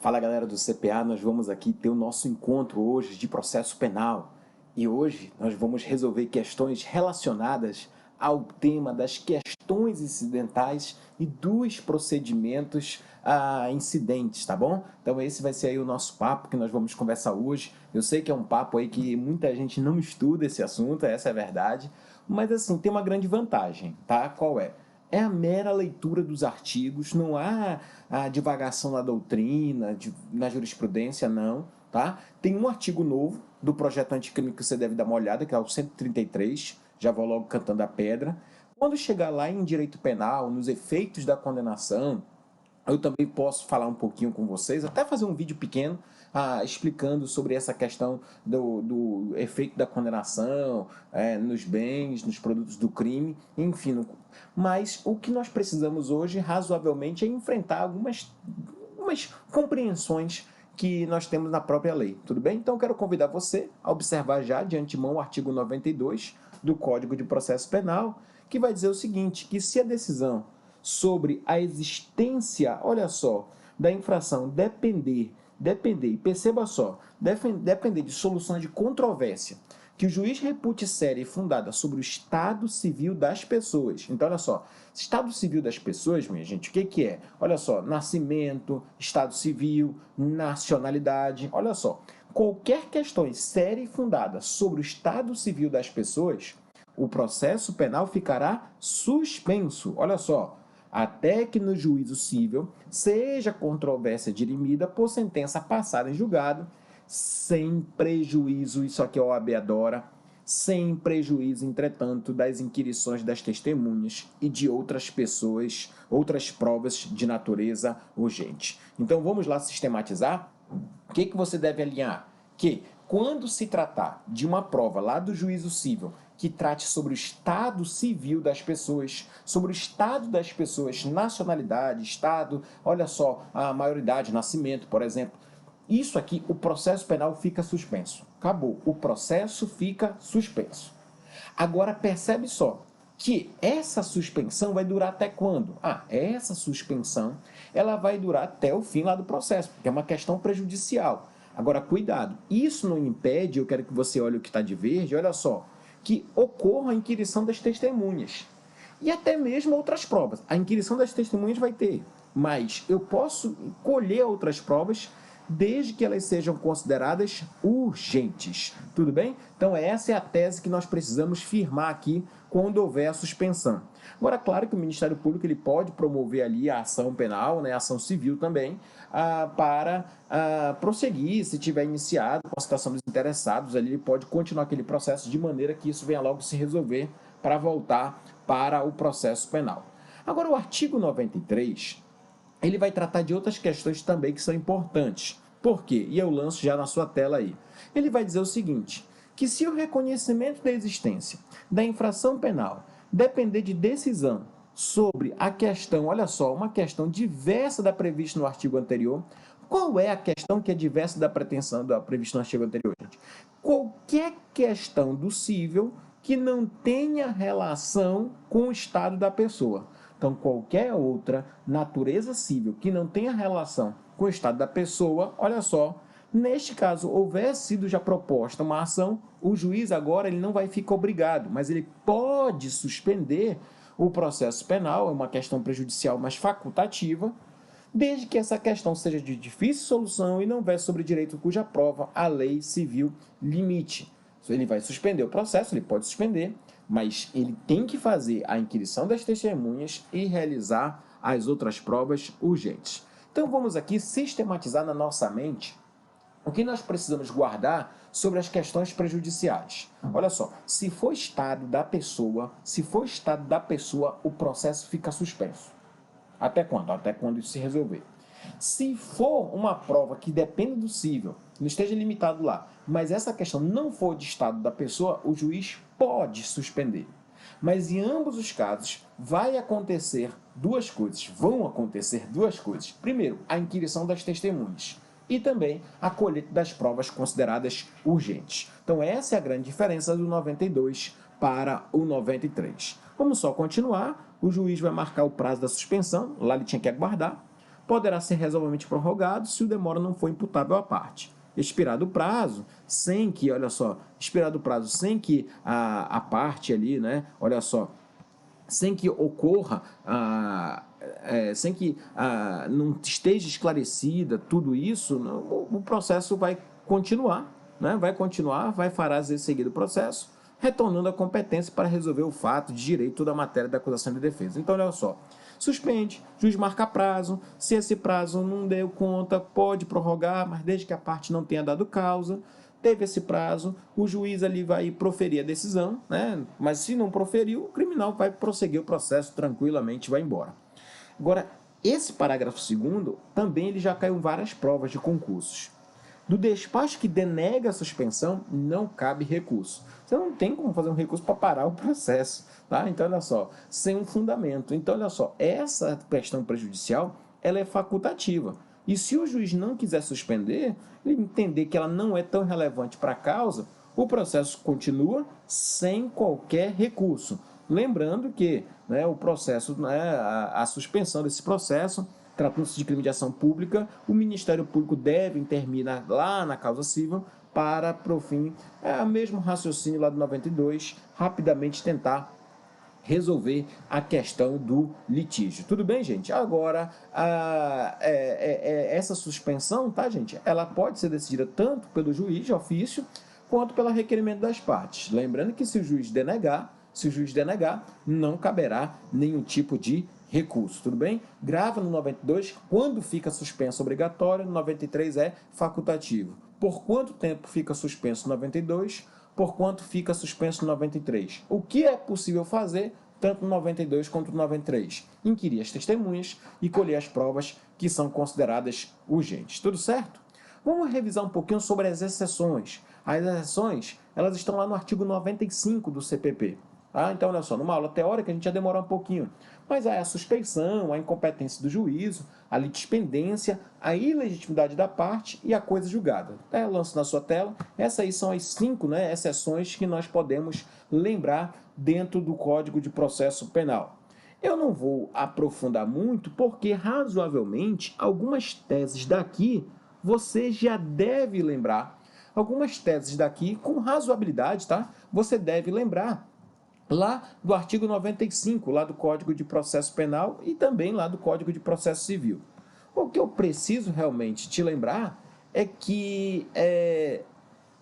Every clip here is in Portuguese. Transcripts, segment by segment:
Fala galera do CPA, nós vamos aqui ter o nosso encontro hoje de processo penal e hoje nós vamos resolver questões relacionadas ao tema das questões incidentais e dos procedimentos incidentes, tá bom? Então esse vai ser aí o nosso papo que nós vamos conversar hoje. Eu sei que é um papo aí que muita gente não estuda esse assunto, essa é a verdade, mas assim, tem uma grande vantagem, tá? Qual é? É a mera leitura dos artigos, não há a divagação na doutrina, na jurisprudência, não, tá? Tem um artigo novo do projeto anticrime que você deve dar uma olhada, que é o 133, já vou logo cantando a pedra. Quando chegar lá em direito penal, nos efeitos da condenação, eu também posso falar um pouquinho com vocês, até fazer um vídeo pequeno explicando sobre essa questão do efeito da condenação nos bens, nos produtos do crime, enfim. Mas o que nós precisamos hoje, razoavelmente, é enfrentar algumas compreensões que nós temos na própria lei, tudo bem? Então eu quero convidar você a observar já de antemão o artigo 92 do Código de Processo Penal, que vai dizer o seguinte, que se a decisão sobre a existência, olha só, da infração depender, e perceba só, depender de solução de controvérsia, que o juiz repute séria e fundada sobre o estado civil das pessoas. Então, olha só, estado civil das pessoas, minha gente, o que é? Olha só, nascimento, estado civil, nacionalidade, olha só, qualquer questão séria e fundada sobre o estado civil das pessoas, o processo penal ficará suspenso. Olha só, até que no juízo civil seja controvérsia dirimida por sentença passada em julgado, sem prejuízo, isso aqui a OAB adora, sem prejuízo, entretanto, das inquirições das testemunhas e de outras pessoas, outras provas de natureza urgente. Então vamos lá sistematizar? O que você deve alinhar? Que quando se tratar de uma prova lá do juízo civil que trate sobre o estado civil das pessoas, sobre o estado das pessoas, nacionalidade, estado, olha só, a maioridade, nascimento, por exemplo, isso aqui, o processo penal fica suspenso. Acabou, o processo fica suspenso. Agora percebe só que essa suspensão vai durar até quando? Essa suspensão ela vai durar até o fim lá do processo, porque é uma questão prejudicial. Agora, cuidado, isso não impede, eu quero que você olhe o que está de verde, olha só, que ocorra a inquirição das testemunhas. E até mesmo outras provas. A inquirição das testemunhas vai ter, mas eu posso colher outras provas desde que elas sejam consideradas urgentes. Tudo bem? Então essa é a tese que nós precisamos firmar aqui quando houver a suspensão. Agora, claro que o Ministério Público ele pode promover ali a ação penal, né, a ação civil também, para prosseguir, se tiver iniciado com a citação dos interessados, ali ele pode continuar aquele processo de maneira que isso venha logo se resolver para voltar para o processo penal. Agora, o artigo 93, ele vai tratar de outras questões também que são importantes. Por quê? E eu lanço já na sua tela aí. Ele vai dizer o seguinte, que se o reconhecimento da existência da infração penal depender de decisão sobre a questão, olha só, uma questão diversa da prevista no artigo anterior, qual é a questão que é diversa da pretensão da prevista no artigo anterior, gente? Qualquer questão do cível que não tenha relação com o estado da pessoa. Então, qualquer outra natureza civil que não tenha relação com o estado da pessoa, olha só, neste caso, houver sido já proposta uma ação, o juiz agora ele não vai ficar obrigado, mas ele pode suspender o processo penal, é uma questão prejudicial, mas facultativa, desde que essa questão seja de difícil solução e não verse sobre direito cuja prova a lei civil limite. Ele vai suspender o processo, ele pode suspender, mas ele tem que fazer a inquirição das testemunhas e realizar as outras provas urgentes. Então vamos aqui sistematizar na nossa mente o que nós precisamos guardar sobre as questões prejudiciais. Olha só, se for estado da pessoa, o processo fica suspenso. Até quando? Até quando isso se resolver. Se for uma prova que depende do cível, não esteja limitado lá, mas essa questão não for de estado da pessoa, o juiz pode suspender. Mas em ambos os casos, vão acontecer duas coisas. Primeiro, a inquirição das testemunhas e também a colheita das provas consideradas urgentes. Então essa é a grande diferença do 92 para o 93. Vamos só continuar. O juiz vai marcar o prazo da suspensão, lá ele tinha que aguardar. poderá ser razoavelmente prorrogado se o demora não for imputável à parte. Expirado o prazo, sem que, olha só, expirado o prazo sem que a parte ali, né, olha só, sem que ocorra, sem que não esteja esclarecida tudo isso, o processo vai continuar, né? Vai fazer seguir o processo, retornando a competência para resolver o fato de direito da matéria da acusação de defesa. Então, olha só, suspende, juiz marca prazo, se esse prazo não deu conta, pode prorrogar, mas desde que a parte não tenha dado causa. Teve esse prazo, o juiz ali vai proferir a decisão, né? Mas se não proferiu, o criminal vai prosseguir o processo tranquilamente, vai embora. Agora, esse parágrafo 2º, também ele já caiu em várias provas de concursos. Do despacho que denega a suspensão, não cabe recurso. Você não tem como fazer um recurso para parar o processo, tá? Então, olha só, sem um fundamento. Então, olha só, essa questão prejudicial, ela é facultativa. E se o juiz não quiser suspender, ele entender que ela não é tão relevante para a causa, o processo continua sem qualquer recurso. Lembrando que, né, o processo, né, a suspensão desse processo, tratando-se de crime de ação pública, o Ministério Público deve intervir lá na causa civil para, por fim, o mesmo raciocínio lá do 92, rapidamente tentar resolver a questão do litígio. Tudo bem, gente? Agora, essa suspensão, tá, gente? Ela pode ser decidida tanto pelo juiz de ofício quanto pelo requerimento das partes. Lembrando que se o juiz denegar, não caberá nenhum tipo de recurso, tudo bem? Grava no 92 quando fica suspenso obrigatório, no 93 é facultativo. Por quanto tempo fica suspenso no 92? Por quanto fica suspenso no 93? O que é possível fazer tanto no 92 quanto no 93? Inquirir as testemunhas e colher as provas que são consideradas urgentes. Tudo certo? Vamos revisar um pouquinho sobre as exceções. As exceções, elas estão lá no artigo 95 do CPP. Então, olha só, numa aula teórica a gente ia demorar um pouquinho. Mas a suspeição, a incompetência do juízo, a litispendência, a ilegitimidade da parte e a coisa julgada. Eu lanço na sua tela. Essas aí são as 5, né, exceções que nós podemos lembrar dentro do Código de Processo Penal. Eu não vou aprofundar muito, porque razoavelmente algumas teses daqui você já deve lembrar. Algumas teses daqui com razoabilidade, tá? Você deve lembrar lá do artigo 95, lá do Código de Processo Penal e também lá do Código de Processo Civil. O que eu preciso realmente te lembrar é que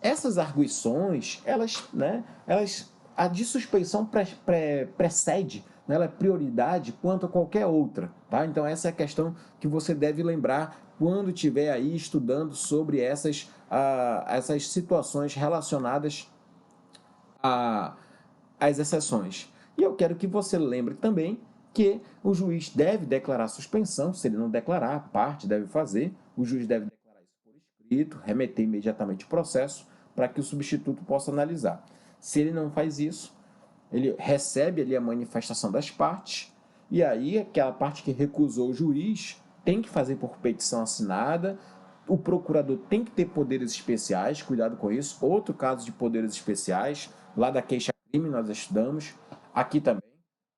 essas arguições, a de suspeição precede, né, ela é prioridade quanto a qualquer outra, tá? Então essa é a questão que você deve lembrar quando estiver aí estudando sobre essas situações relacionadas às exceções. E eu quero que você lembre também que o juiz deve declarar suspensão. Se ele não declarar, a parte deve fazer, o juiz deve declarar isso por escrito, remeter imediatamente o processo para que o substituto possa analisar. Se ele não faz isso, ele recebe ali a manifestação das partes, e aí aquela parte que recusou o juiz tem que fazer por petição assinada. O procurador tem que ter poderes especiais, cuidado com isso. Outro caso de poderes especiais, lá da queixa-crime nós estudamos, aqui também,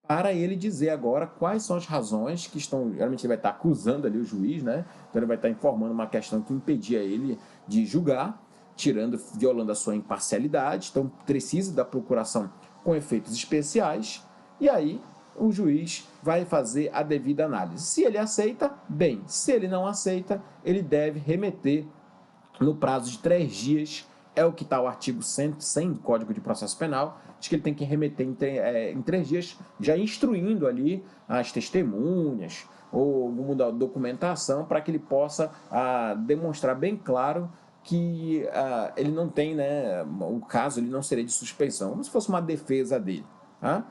para ele dizer agora quais são as razões que estão, geralmente ele vai estar acusando ali o juiz, né? Então ele vai estar informando uma questão que impedia ele de julgar, violando a sua imparcialidade, então precisa da procuração com efeitos especiais, e aí o juiz vai fazer a devida análise. Se ele aceita, bem. Se ele não aceita, ele deve remeter no prazo de 3 dias, é o que está o artigo 100 do Código de Processo Penal, diz que ele tem que remeter em 3 dias, já instruindo ali as testemunhas ou alguma documentação para que ele possa demonstrar bem claro que ele não tem, né, o caso ele não seria de suspeição, como se fosse uma defesa dele. Tá?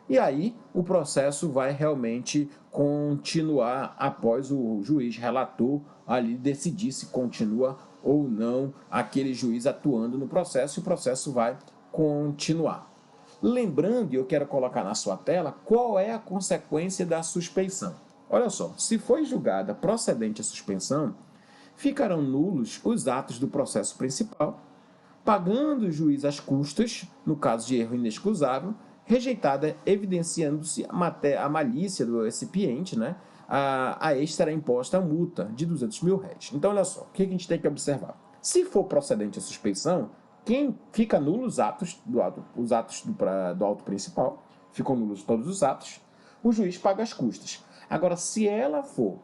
E aí o processo vai realmente continuar após o juiz relator ali decidir se continua ou não aquele juiz atuando no processo, e o processo vai continuar. Lembrando, e eu quero colocar na sua tela, qual é a consequência da suspeição. Olha só, se foi julgada procedente a suspensão, ficarão nulos os atos do processo principal, pagando o juiz as custas, no caso de erro inexcusável, rejeitada evidenciando-se a malícia do recipiente, né? a este será imposta a multa de R$ 200 mil. Então, olha só, o que a gente tem que observar? Se for procedente a suspeição, quem fica nulo os atos do auto principal, ficam nulos todos os atos, o juiz paga as custas. Agora, se ela for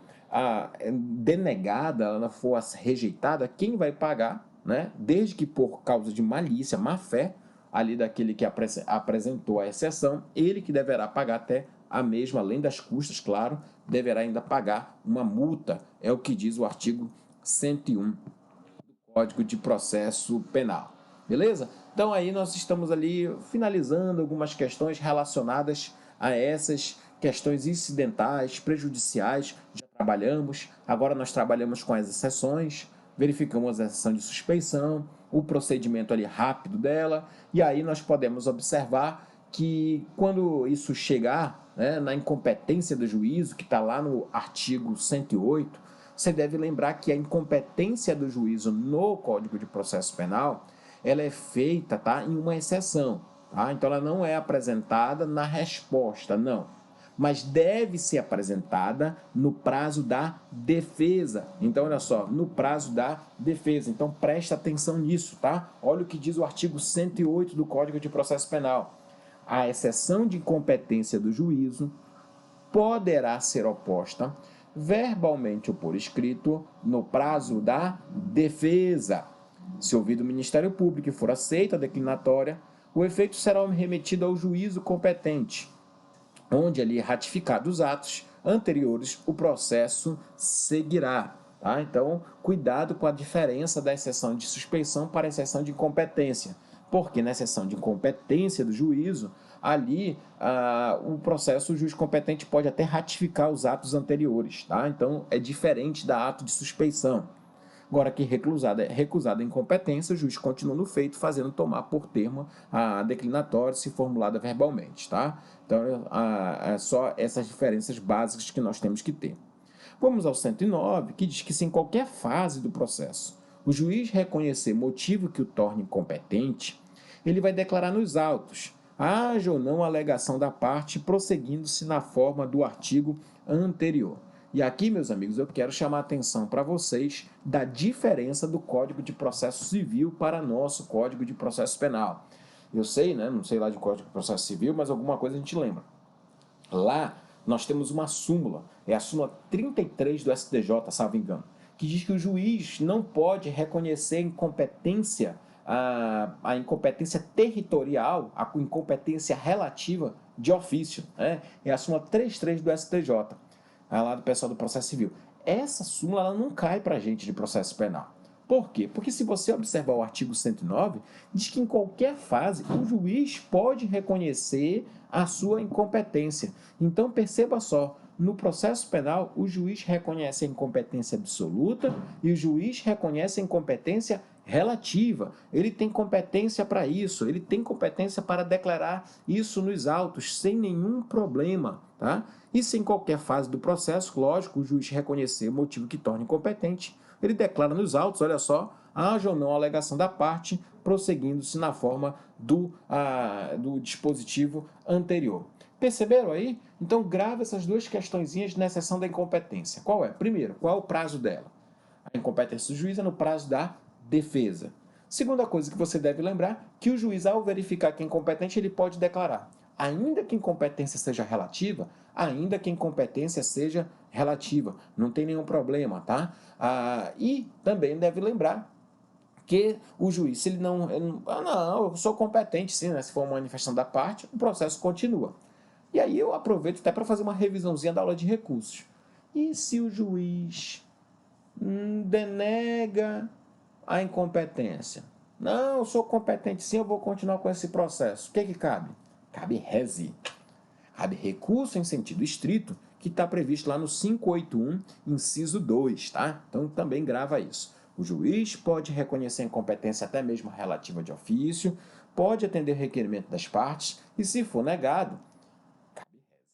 denegada, ela for rejeitada, quem vai pagar, né? Desde que por causa de malícia, má-fé, ali daquele que apresentou a exceção, ele que deverá pagar até a mesma, além das custas, claro, deverá ainda pagar uma multa, é o que diz o artigo 101 do Código de Processo Penal. Beleza? Então aí nós estamos ali finalizando algumas questões relacionadas a essas questões incidentais, prejudiciais, já trabalhamos, agora nós trabalhamos com as exceções, verificamos a exceção de suspeição, o procedimento ali rápido dela, e aí nós podemos observar que quando isso chegar, né, na incompetência do juízo, que está lá no artigo 108, você deve lembrar que a incompetência do juízo no Código de Processo Penal, ela é feita, tá, em uma exceção, tá? Então ela não é apresentada na resposta, não, mas deve ser apresentada no prazo da defesa. Então, olha só, no prazo da defesa. Então, presta atenção nisso, tá? Olha o que diz o artigo 108 do Código de Processo Penal. A exceção de incompetência do juízo poderá ser oposta verbalmente ou por escrito no prazo da defesa. Se ouvido o Ministério Público e for aceita a declinatória, o efeito será remetido ao juízo competente, onde ali ratificados os atos anteriores, o processo seguirá. Tá? Então, cuidado com a diferença da exceção de suspeição para a exceção de incompetência, porque na exceção de incompetência do juízo, ali o processo, o juiz competente pode até ratificar os atos anteriores. Tá? Então, é diferente da ato de suspeição. Agora, que recusada a incompetência, o juiz continua no feito, fazendo tomar por termo a declinatória, se formulada verbalmente, tá? Então, é só essas diferenças básicas que nós temos que ter. Vamos ao 109, que diz que se em qualquer fase do processo o juiz reconhecer motivo que o torne incompetente, ele vai declarar nos autos, haja ou não alegação da parte, prosseguindo-se na forma do artigo anterior. E aqui, meus amigos, eu quero chamar a atenção para vocês da diferença do Código de Processo Civil para nosso Código de Processo Penal. Eu sei, né? Não sei lá de Código de Processo Civil, mas alguma coisa a gente lembra. Lá, nós temos uma súmula, é a súmula 33 do STJ, salvo engano, que diz que o juiz não pode reconhecer incompetência, a incompetência territorial, a incompetência relativa de ofício. Né? É a súmula 33 do STJ. Lá do pessoal do processo civil. Essa súmula ela não cai para a gente de processo penal. Por quê? Porque se você observar o artigo 109, diz que em qualquer fase o juiz pode reconhecer a sua incompetência. Então perceba só, no processo penal o juiz reconhece a incompetência absoluta e o juiz reconhece a incompetência relativa. Ele tem competência para isso, ele tem competência para declarar isso nos autos sem nenhum problema, tá? E se em qualquer fase do processo, lógico, o juiz reconhecer o motivo que torna incompetente, ele declara nos autos, olha só, haja ou não a alegação da parte, prosseguindo-se na forma do dispositivo anterior. Perceberam aí? Então, grava essas duas questõezinhas na exceção da incompetência. Qual é? Primeiro, qual é o prazo dela? A incompetência do juiz é no prazo da defesa. Segunda coisa que você deve lembrar, que o juiz, ao verificar que é incompetente, ele pode declarar, ainda que a incompetência seja relativa, ainda que a incompetência seja relativa, não tem nenhum problema, tá? E também deve lembrar que o juiz, se ele não, eu sou competente sim, né? Se for uma manifestação da parte, o processo continua. E aí eu aproveito até para fazer uma revisãozinha da aula de recursos. E se o juiz denega a incompetência? Não, eu sou competente sim, eu vou continuar com esse processo. O que cabe? Cabe resi. Cabe recurso em sentido estrito, que está previsto lá no 581, inciso 2, tá? Então também grava isso. O juiz pode reconhecer a incompetência até mesmo relativa de ofício, pode atender o requerimento das partes, e se for negado, cabe resi.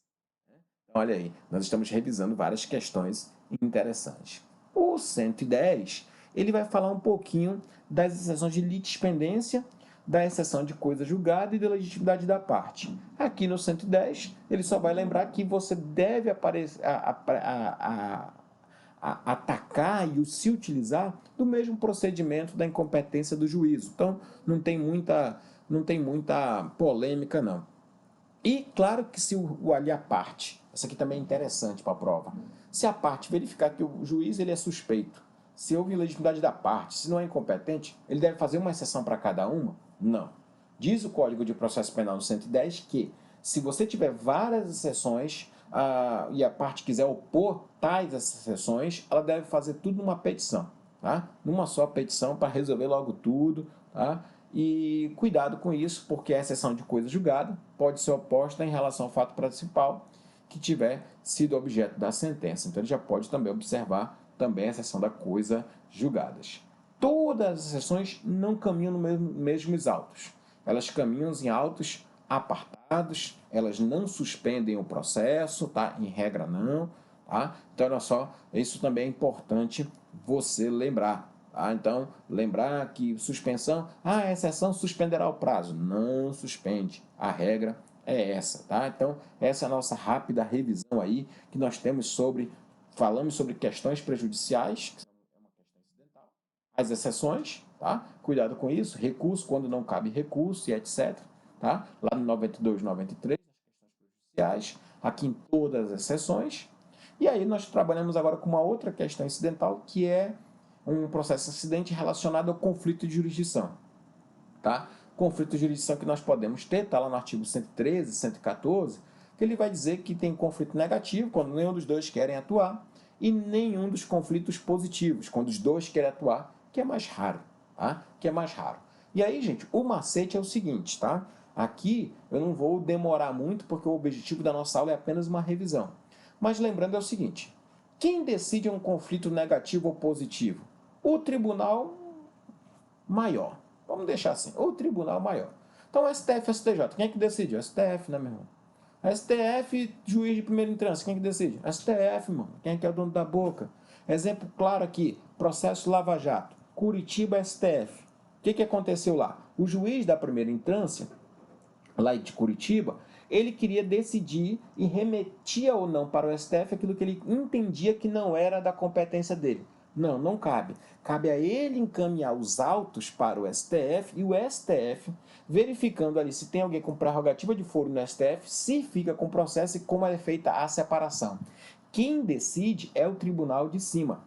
Então, olha aí, nós estamos revisando várias questões interessantes. O 110, ele vai falar um pouquinho das exceções de litispendência, da exceção de coisa julgada e da legitimidade da parte. Aqui no 110, ele só vai lembrar que você deve atacar e se utilizar do mesmo procedimento da incompetência do juízo. Então, não tem muita polêmica, não. E claro que se ali a parte, isso aqui também é interessante para a prova, se a parte verificar que o juiz ele é suspeito, se houve ilegitimidade da parte, se não é incompetente, ele deve fazer uma exceção para cada uma? Não. Diz o Código de Processo Penal no 110 que, se você tiver várias exceções e a parte quiser opor tais exceções, ela deve fazer tudo numa petição, tá? Numa só petição para resolver logo tudo, tá? E cuidado com isso, porque a exceção de coisa julgada pode ser oposta em relação ao fato principal que tiver sido objeto da sentença. Então, ele já pode também observar também a exceção da coisa julgadas. Todas as exceções não caminham nos mesmos autos. Elas caminham em autos apartados, elas não suspendem o processo, tá? Em regra não, tá? Então, olha só, isso também é importante você lembrar. Então, lembrar que suspensão, a exceção suspenderá o prazo. Não suspende. A regra é essa, tá? Então, essa é a nossa rápida revisão aí que nós temos falamos sobre questões prejudiciais, que é uma questão incidental, as exceções, tá? Cuidado com isso, recurso quando não cabe recurso e etc, tá? Lá no 92, 93, as questões prejudiciais, aqui em todas as exceções. E aí nós trabalhamos agora com uma outra questão incidental, que é um processo acidente relacionado ao conflito de jurisdição, tá? Conflito de jurisdição que nós podemos ter, está lá no artigo 113, 114, que ele vai dizer que tem conflito negativo, quando nenhum dos dois querem atuar, e nenhum dos conflitos positivos, quando os dois querem atuar, que é mais raro, tá? Que é mais raro. E aí, gente, o macete é o seguinte, tá? Aqui eu não vou demorar muito, porque o objetivo da nossa aula é apenas uma revisão. Mas lembrando é o seguinte, quem decide um conflito negativo ou positivo? O tribunal maior. Vamos deixar assim, o tribunal maior. Então, STF e STJ, quem é que decide? O STF, né, meu irmão? STF, juiz de primeira instância, quem é que decide? STF, mano. Quem é que é o dono da boca? Exemplo claro aqui, processo Lava Jato, Curitiba, STF. O que aconteceu lá? O juiz da primeira instância, lá de Curitiba, ele queria decidir e remetia ou não para o STF aquilo que ele entendia que não era da competência dele. Não, não cabe. Cabe a ele encaminhar os autos para o STF e o STF, verificando ali se tem alguém com prerrogativa de foro no STF, se fica com processo e como é feita a separação. Quem decide é o tribunal de cima.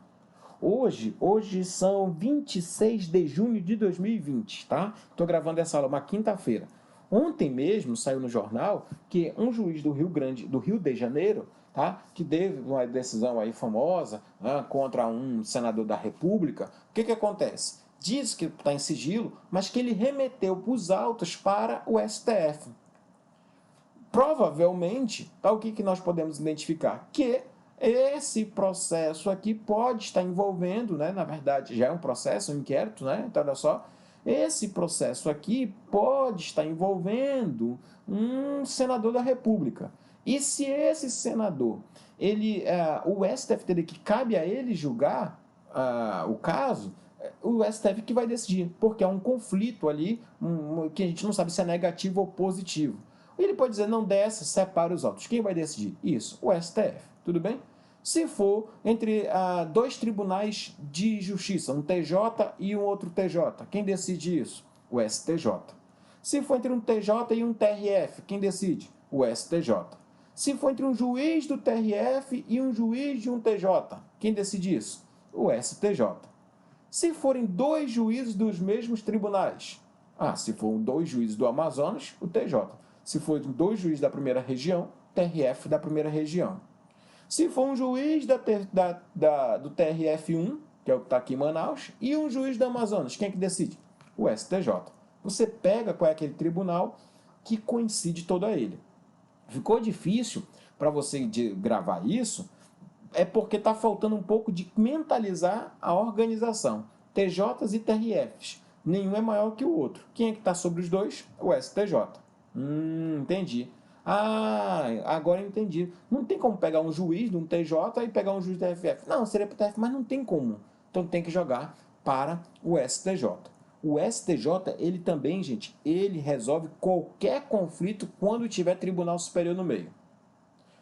Hoje são 26 de junho de 2020, tá? Estou gravando essa aula uma quinta-feira. Ontem mesmo saiu no jornal que um juiz do Rio de Janeiro, tá, que teve uma decisão aí famosa, né, contra um senador da República. O que acontece? Diz que está em sigilo, mas que ele remeteu os autos para o STF. Provavelmente, tá, o que nós podemos identificar? Que esse processo aqui pode estar envolvendo, né, na verdade já é um processo, um inquérito, né, então olha só, esse processo aqui pode estar envolvendo um senador da República. E se esse senador, o STF teria que cabe a ele julgar o caso, o STF que vai decidir, porque é um conflito ali, que a gente não sabe se é negativo ou positivo. Ele pode dizer, não desce, separa os autos. Quem vai decidir? Isso, o STF. Tudo bem? Se for entre dois tribunais de justiça, um TJ e um outro TJ, quem decide isso? O STJ. Se for entre um TJ e um TRF, quem decide? O STJ. Se for entre um juiz do TRF e um juiz de um TJ, quem decide isso? O STJ. Se forem dois juízes dos mesmos tribunais, se for dois juízes do Amazonas, o TJ. Se for dois juízes da primeira região, TRF da primeira região. Se for um juiz do TRF1, que é o que está aqui em Manaus, e um juiz do Amazonas, quem é que decide? O STJ. Você pega qual é aquele tribunal que coincide todo a ele. Ficou difícil para você gravar isso, é porque está faltando um pouco de mentalizar a organização. TJs e TRFs. Nenhum é maior que o outro. Quem é que está sobre os dois? O STJ. Entendi. Agora eu entendi. Não tem como pegar um juiz de um TJ e pegar um juiz da TRF. Não, seria para o TRF, mas não tem como. Então tem que jogar para o STJ. O STJ, ele também, gente, ele resolve qualquer conflito quando tiver Tribunal Superior no meio,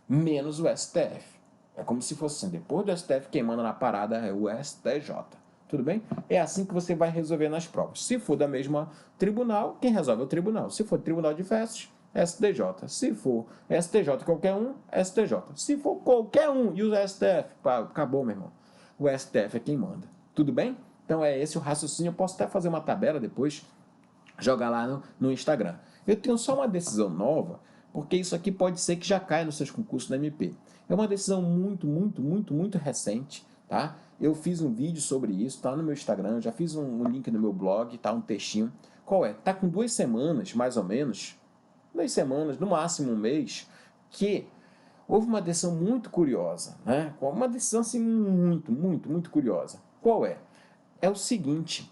menos o STF. É como se fosse assim, depois do STF, quem manda na parada é o STJ. Tudo bem? É assim que você vai resolver nas provas. Se for da mesma tribunal, quem resolve é o tribunal. Se for Tribunal de Diversas, STJ. Se for STJ qualquer um, STJ. Se for qualquer um e o STF, pá, acabou, meu irmão. O STF é quem manda. Tudo bem? Então é esse o raciocínio. Eu posso até fazer uma tabela depois, jogar lá no Instagram. Eu tenho só uma decisão nova, porque isso aqui pode ser que já caia nos seus concursos da MP. É uma decisão muito recente, tá? Eu fiz um vídeo sobre isso, tá no meu Instagram, já fiz um link no meu blog, tá? Um textinho. Qual é? Tá com 2 semanas, mais ou menos, 2 semanas, no máximo um mês, que houve uma decisão muito curiosa, né? Uma decisão assim muito curiosa. Qual é? É o seguinte,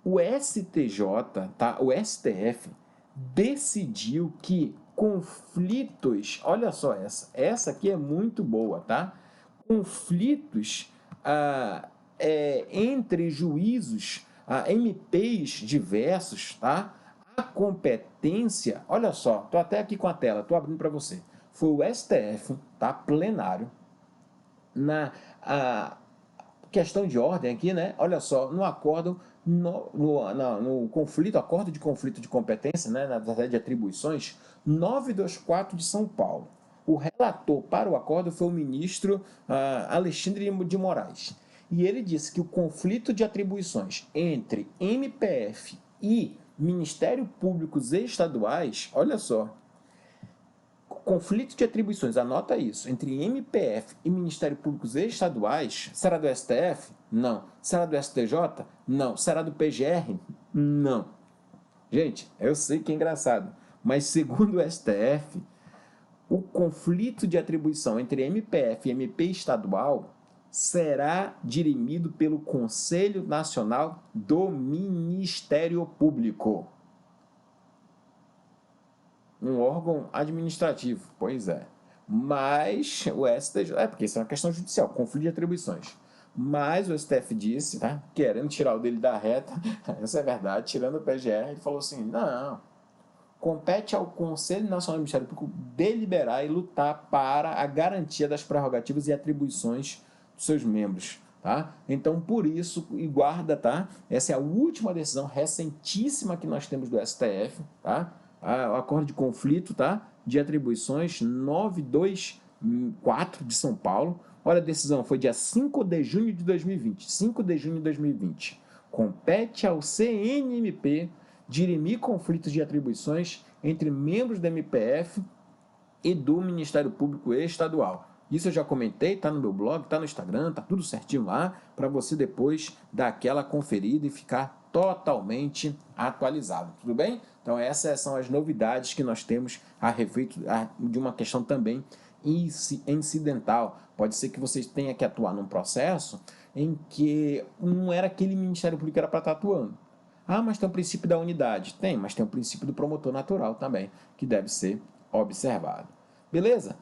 o STJ, tá? O STF decidiu que conflitos, olha só essa aqui é muito boa, tá? Conflitos entre juízos, MPs diversos, tá? A competência, olha só, tô até aqui com a tela, tô abrindo para você. Foi o STF, tá? Plenário, na questão de ordem aqui, né? Olha só, no acordo, no conflito, acordo de conflito de competência, né? Na verdade, de atribuições, 924 de São Paulo. O relator para o acordo foi o ministro Alexandre de Moraes. E ele disse que o conflito de atribuições entre MPF e Ministério Públicos Estaduais, olha só, conflito de atribuições, anota isso, entre MPF e Ministério Públicos Estaduais, será do STF? Não. Será do STJ? Não. Será do PGR? Não. Gente, eu sei que é engraçado, mas segundo o STF, o conflito de atribuição entre MPF e MP estadual será dirimido pelo Conselho Nacional do Ministério Público. Um órgão administrativo, pois é. Mas o STJ, porque isso é uma questão judicial, conflito de atribuições. Mas o STF disse, tá, querendo tirar o dele da reta, essa é verdade, tirando o PGR, ele falou assim, não, compete ao Conselho Nacional do Ministério Público deliberar e lutar para a garantia das prerrogativas e atribuições dos seus membros. Tá? Então, por isso, e guarda, tá? Essa é a última decisão recentíssima que nós temos do STF, tá? O acordo de conflito, tá? De atribuições 924 de São Paulo. Olha a decisão, foi dia 5 de junho de 2020. 5 de junho de 2020. Compete ao CNMP dirimir conflitos de atribuições entre membros da MPF e do Ministério Público Estadual. Isso eu já comentei, tá no meu blog, tá no Instagram, tá tudo certinho lá, para você depois dar aquela conferida e ficar totalmente atualizado, tudo bem? Então essas são as novidades que nós temos a respeito de uma questão também incidental. Pode ser que vocês tenham que atuar num processo em que não era aquele Ministério Público que era para estar atuando. Ah, mas tem o princípio da unidade. Tem, mas tem o princípio do promotor natural também, que deve ser observado. Beleza?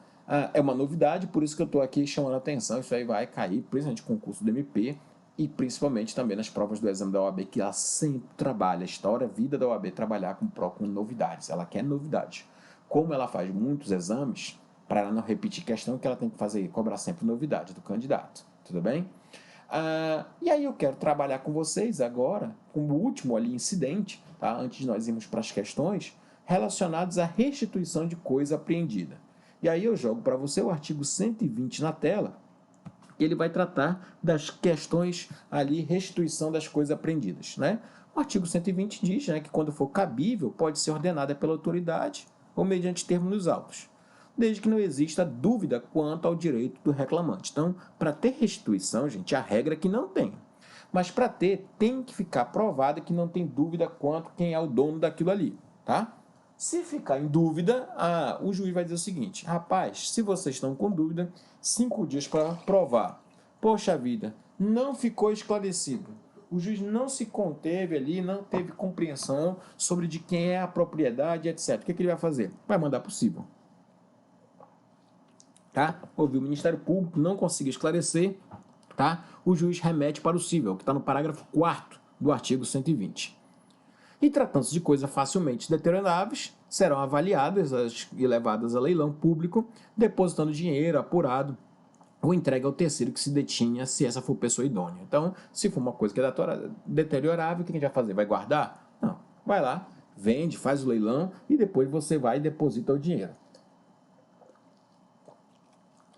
É uma novidade, por isso que eu estou aqui chamando a atenção. Isso aí vai cair, principalmente no concurso do MP e principalmente também nas provas do exame da OAB, que ela sempre trabalha, a história, a vida da OAB, trabalhar com novidades. Ela quer novidades. Como ela faz muitos exames, para ela não repetir questão, que ela tem que fazer, cobrar sempre novidade do candidato. Tudo bem? E aí eu quero trabalhar com vocês agora, com o último ali incidente, tá? Antes de nós irmos para as questões, relacionados à restituição de coisa apreendida. E aí eu jogo para você o artigo 120 na tela, ele vai tratar das questões ali, restituição das coisas apreendidas, né? O artigo 120 diz, né, que quando for cabível, pode ser ordenada pela autoridade ou mediante termo nos autos, desde que não exista dúvida quanto ao direito do reclamante. Então, para ter restituição, gente, a regra é que não tem. Mas para ter, tem que ficar provado que não tem dúvida quanto quem é o dono daquilo ali, tá? Se ficar em dúvida, o juiz vai dizer o seguinte, rapaz, se vocês estão com dúvida, 5 dias para provar. Poxa vida, não ficou esclarecido. O juiz não se conteve ali, não teve compreensão sobre de quem é a propriedade, etc. O que ele vai fazer? Vai mandar para o cível. Tá? Ouviu o Ministério Público, não conseguiu esclarecer, tá? O juiz remete para o cível, que está no parágrafo 4º do artigo 120. E tratando-se de coisas facilmente deterioráveis, serão avaliadas e levadas a leilão público, depositando dinheiro apurado ou entregue ao terceiro que se detinha, se essa for pessoa idônea. Então, se for uma coisa que é deteriorável, o que a gente vai fazer? Vai guardar? Não. Vai lá, vende, faz o leilão e depois você vai e deposita o dinheiro.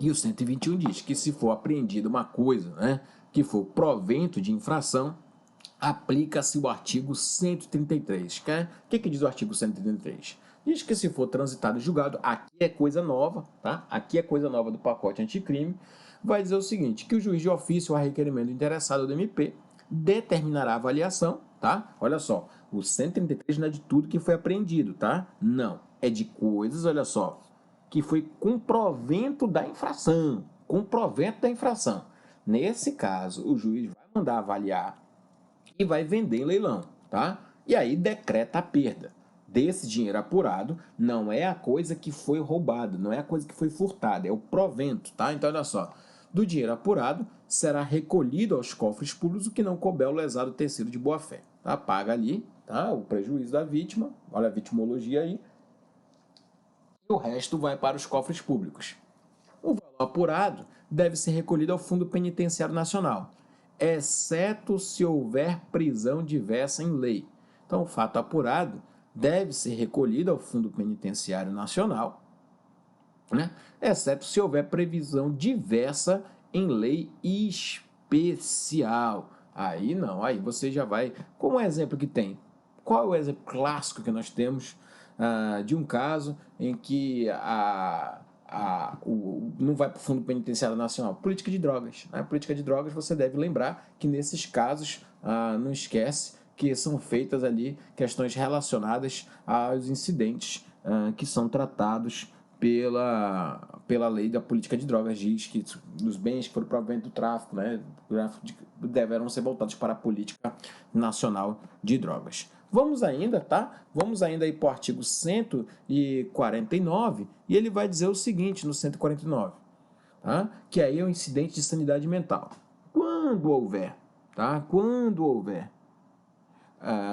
E o 121 diz que se for apreendida uma coisa, né, que for provento de infração, aplica-se o artigo 133. O que diz o artigo 133? Diz que se for transitado e julgado, aqui é coisa nova, tá? Aqui é coisa nova do pacote anticrime, vai dizer o seguinte, que o juiz de ofício, a requerimento do interessado do MP, determinará a avaliação, tá? Olha só, o 133 não é de tudo que foi apreendido, tá? Não, é de coisas, olha só, que foi com provento da infração, com provento da infração. Nesse caso, o juiz vai mandar avaliar e vai vender em leilão, tá? E aí decreta a perda desse dinheiro apurado, não é a coisa que foi roubada, não é a coisa que foi furtada, é o provento, tá? Então, olha só, do dinheiro apurado será recolhido aos cofres públicos o que não couber ao lesado terceiro de boa-fé, tá? Paga ali, tá? O prejuízo da vítima, olha a vitimologia aí, e o resto vai para os cofres públicos. O valor apurado deve ser recolhido ao Fundo Penitenciário Nacional, exceto se houver prisão diversa em lei. Então, o fato apurado deve ser recolhido ao Fundo Penitenciário Nacional, né? Exceto se houver previsão diversa em lei especial. Aí não, aí você já vai... Como exemplo que tem? Qual é o exemplo clássico que nós temos de um caso em que não vai para o Fundo Penitenciário Nacional? Política de drogas. Né? Política de drogas, você deve lembrar que nesses casos, não esquece que são feitas ali questões relacionadas aos incidentes que são tratados pela lei da política de drogas. Diz que os bens que foram provenientes do tráfico, né, deverão ser voltados para a política nacional de drogas. Vamos ainda, tá? Vamos ainda aí para o artigo 149 e ele vai dizer o seguinte no 149, tá? Que aí é o incidente de sanidade mental. Quando houver, tá? Quando houver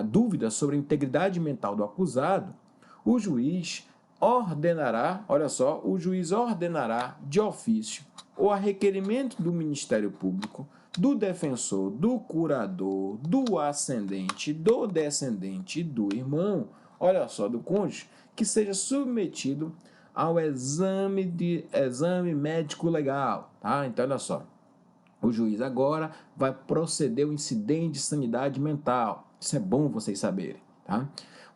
dúvida sobre a integridade mental do acusado, o juiz ordenará, olha só, o juiz ordenará de ofício ou a requerimento do Ministério Público, do defensor, do curador, do ascendente, do descendente e do irmão, olha só, do cônjuge, que seja submetido ao exame médico legal, tá? Então, olha só, o juiz agora vai proceder ao incidente de sanidade mental. Isso é bom vocês saberem, tá?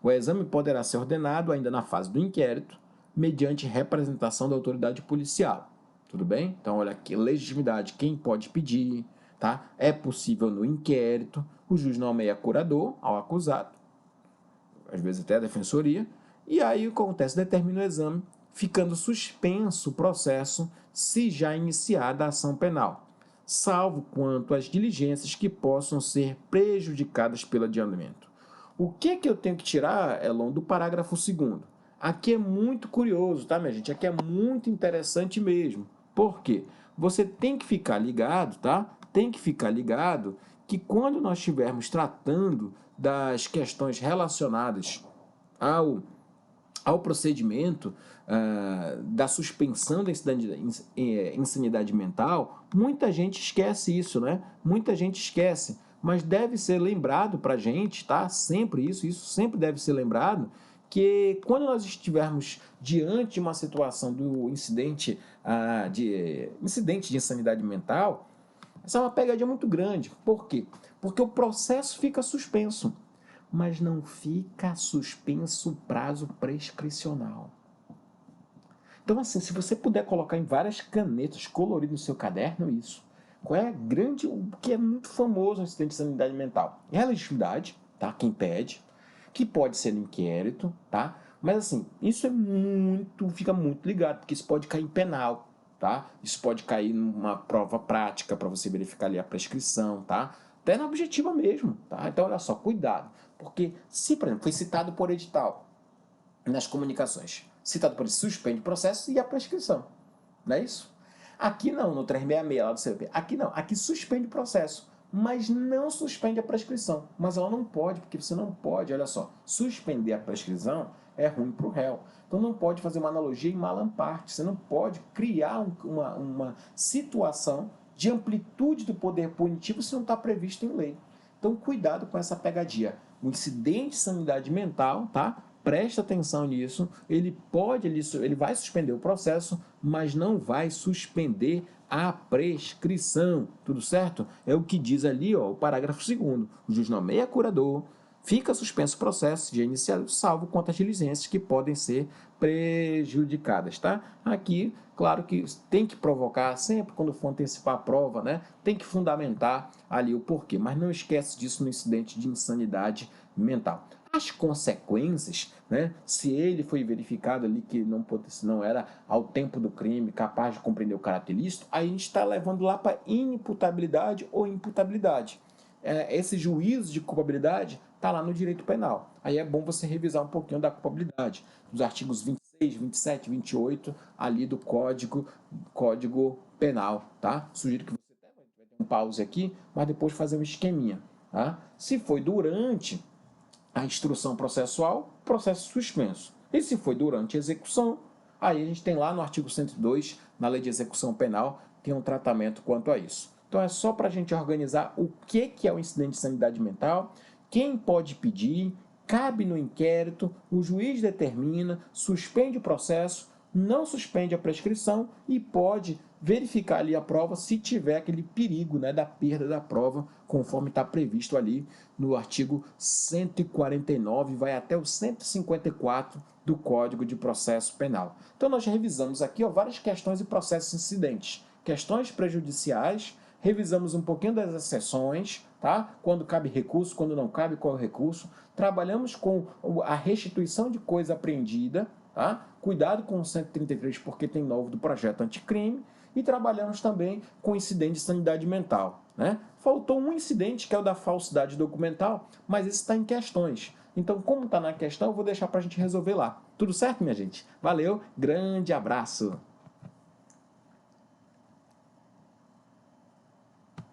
O exame poderá ser ordenado ainda na fase do inquérito, mediante representação da autoridade policial. Tudo bem? Então, olha aqui, legitimidade, quem pode pedir, tá? É possível no inquérito, o juiz nomeia curador ao acusado, às vezes até a defensoria, e aí o que acontece? Determina o exame, ficando suspenso o processo se já iniciada a ação penal, salvo quanto às diligências que possam ser prejudicadas pelo adiamento. O que eu tenho que tirar, Elon, do parágrafo 2º? Aqui é muito curioso, tá, minha gente? Aqui é muito interessante mesmo. Por quê? Você tem que ficar ligado, tá? Tem que ficar ligado que quando nós estivermos tratando das questões relacionadas ao procedimento da suspensão da insanidade mental, muita gente esquece isso, né? Muita gente esquece, mas deve ser lembrado para a gente, tá? Sempre isso sempre deve ser lembrado, que quando nós estivermos diante de uma situação do incidente de insanidade mental, essa é uma pegadinha muito grande. Por quê? Porque o processo fica suspenso, mas não fica suspenso o prazo prescricional. Então, assim, se você puder colocar em várias canetas coloridas no seu caderno, isso. Qual é o que é muito famoso no incidente de sanidade mental? É a legitimidade, tá? Quem pede, que pode ser no inquérito, tá? Mas, assim, isso fica muito ligado, porque isso pode cair em penal, tá? Isso pode cair numa prova prática para você verificar ali a prescrição, tá? Até na objetiva mesmo, tá? Então, olha só, cuidado. Porque se, por exemplo, foi citado por edital nas comunicações, citado por suspende o processo e a prescrição, não é isso? Aqui não, no 366 lá do CP. Aqui não, aqui suspende o processo, mas não suspende a prescrição. Mas ela não pode, porque você não pode, olha só, suspender a prescrição é ruim para o réu. Então não pode fazer uma analogia em malam parte, você não pode criar uma situação de amplitude do poder punitivo se não está previsto em lei. Então cuidado com essa pegadinha. O incidente de sanidade mental, tá? Presta atenção nisso, ele vai suspender o processo, mas não vai suspender a prescrição, tudo certo? É o que diz ali, ó, o parágrafo 2º. O juiz nomeia curador, fica suspenso o processo de iniciado, salvo quanto às diligências que podem ser prejudicadas, tá? Aqui, claro que tem que provocar, sempre quando for antecipar a prova, né? Tem que fundamentar ali o porquê, mas não esquece disso no incidente de insanidade mental. As consequências, né, se ele foi verificado ali que não era ao tempo do crime capaz de compreender o caráter ilícito, aí a gente está levando lá para inimputabilidade ou imputabilidade. Esse juízo de culpabilidade está lá no direito penal. Aí é bom você revisar um pouquinho da culpabilidade, dos artigos 26, 27, 28 ali do Código Penal, tá? Sugiro que você vai ter um pause aqui, mas depois fazer um esqueminha, tá? Se foi durante a instrução processual, processo suspenso. E se foi durante a execução, aí a gente tem lá no artigo 102, na lei de execução penal, tem um tratamento quanto a isso. Então é só para a gente organizar o que é o incidente de sanidade mental, quem pode pedir, cabe no inquérito, o juiz determina, suspende o processo, não suspende a prescrição e pode verificar ali a prova se tiver aquele perigo, né, da perda da prova, conforme está previsto ali no artigo 149, vai até o 154 do Código de Processo Penal. Então nós revisamos aqui, ó, várias questões e processos incidentes, questões prejudiciais, revisamos um pouquinho das exceções, tá? Quando cabe recurso, quando não cabe, qual é o recurso. Trabalhamos com a restituição de coisa apreendida, tá? Cuidado com o 133, porque tem novo do projeto anticrime. E trabalhamos também com incidente de sanidade mental, né? Faltou um incidente, que é o da falsidade documental, mas esse está em questões. Então, como está na questão, eu vou deixar para a gente resolver lá. Tudo certo, minha gente? Valeu, grande abraço!